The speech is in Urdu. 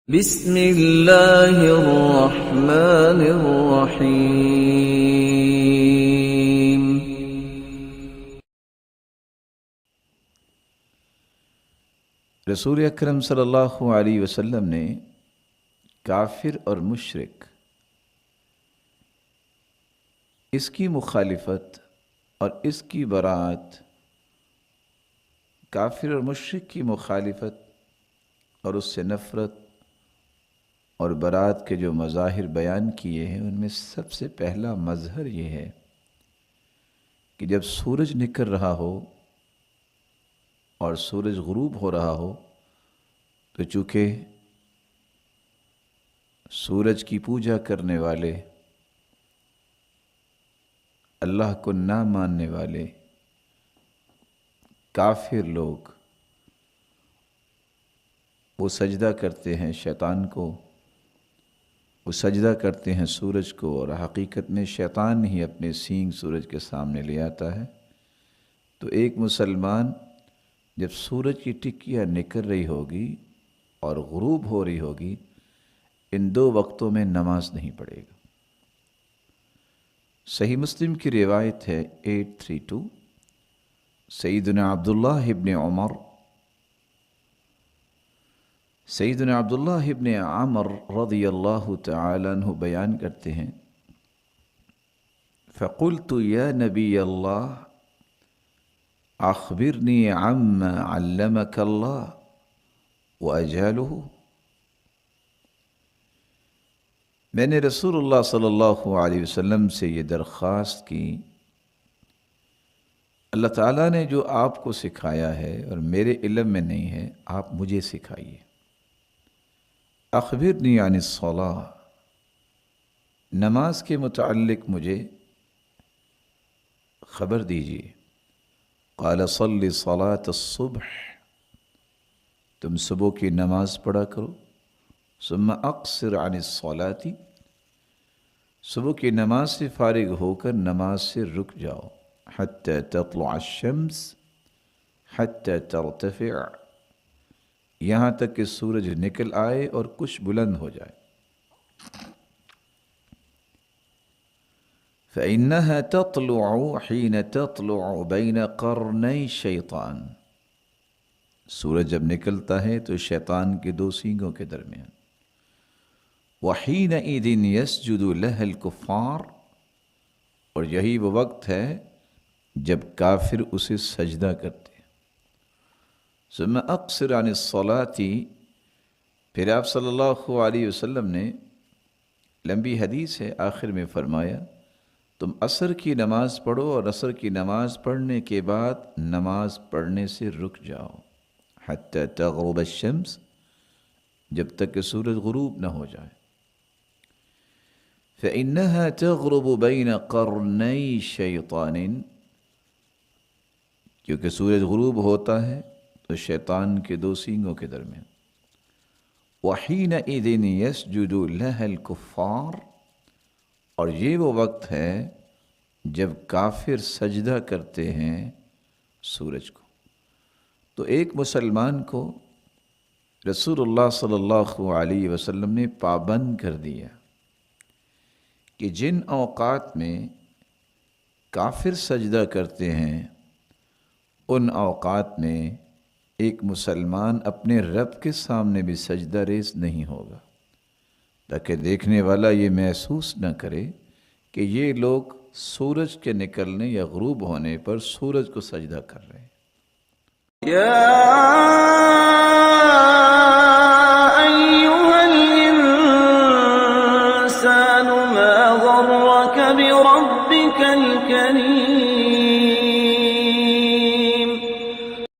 بسم اللہ الرحمن الرحیم۔ رسول اکرم صلی اللہ علیہ وسلم نے کافر اور مشرک اس کی مخالفت اور اس کی برات، کافر اور مشرک کی مخالفت اور اس سے نفرت اور برات کے جو مظاہر بیان کیے ہیں، ان میں سب سے پہلا مظہر یہ ہے کہ جب سورج نکل رہا ہو اور سورج غروب ہو رہا ہو تو چونکہ سورج کی پوجا کرنے والے، اللہ کو نہ ماننے والے کافر لوگ وہ سجدہ کرتے ہیں شیطان کو، وہ سجدہ کرتے ہیں سورج کو، اور حقیقت میں شیطان ہی اپنے سینگ سورج کے سامنے لے آتا ہے۔ تو ایک مسلمان جب سورج کی ٹکیاں نکل رہی ہوگی اور غروب ہو رہی ہوگی، ان دو وقتوں میں نماز نہیں پڑھے گا۔ صحیح مسلم کی روایت ہے 832، سیدنا عبداللہ ابن عمر رضی اللہ تعالیٰ عنہ بیان کرتے ہیں، فقلت یا نبی اللہ اخبرنی عما علمک اللہ واجالہ۔ میں نے رسول اللہ صلی اللہ علیہ وسلم سے یہ درخواست کی، اللہ تعالیٰ نے جو آپ کو سکھایا ہے اور میرے علم میں نہیں ہے، آپ مجھے سکھائیے۔ اخبرنی عن الصلاۃ، نماز کے متعلق مجھے خبر دیجیے۔ قال صلی صلاۃ الصبح، تم صبح کی نماز پڑھا کرو۔ ثم اقصر عن الصلاۃ، صبح کی نماز سے فارغ ہو کر نماز سے رک جاؤ۔ حتی تطلع الشمس حتی ترتفع، یہاں تک کہ سورج نکل آئے اور کچھ بلند ہو جائے۔ فإنها تطلع حين تطلع بين قرني الشیطان، سورج جب نکلتا ہے تو شیطان کے دو سینگوں کے درمیان۔ وحينئذ يسجد لها الكفار، اور یہی وہ وقت ہے جب کافر اسے سجدہ کرتے ہیں۔ ثم اقصر عن الصلاۃ، پھر آپ صلی اللہ علیہ وسلم نے، لمبی حدیث ہے، آخر میں فرمایا تم عصر کی نماز پڑھو، اور عصر کی نماز پڑھنے کے بعد نماز پڑھنے سے رک جاؤ۔ حتی تغرب الشمس، جب تک کہ سورج غروب نہ ہو جائے۔ فإنها تغرب بين قرني شیطان، کیونکہ سورج غروب ہوتا ہے تو شیطان کے دو سینگوں کے درمیان۔ وحینئذ یسجد لها الکفار، اور یہ وہ وقت ہے جب کافر سجدہ کرتے ہیں سورج کو۔ تو ایک مسلمان کو رسول اللہ صلی اللہ علیہ وسلم نے پابند کر دیا کہ جن اوقات میں کافر سجدہ کرتے ہیں، ان اوقات میں ایک مسلمان اپنے رب کے سامنے بھی سجدہ ریز نہیں ہوگا، تاکہ دیکھنے والا یہ محسوس نہ کرے کہ یہ لوگ سورج کے نکلنے یا غروب ہونے پر سورج کو سجدہ کر رہے ہیں۔ یا ایھا الانسان ما غرک بربک الکریم۔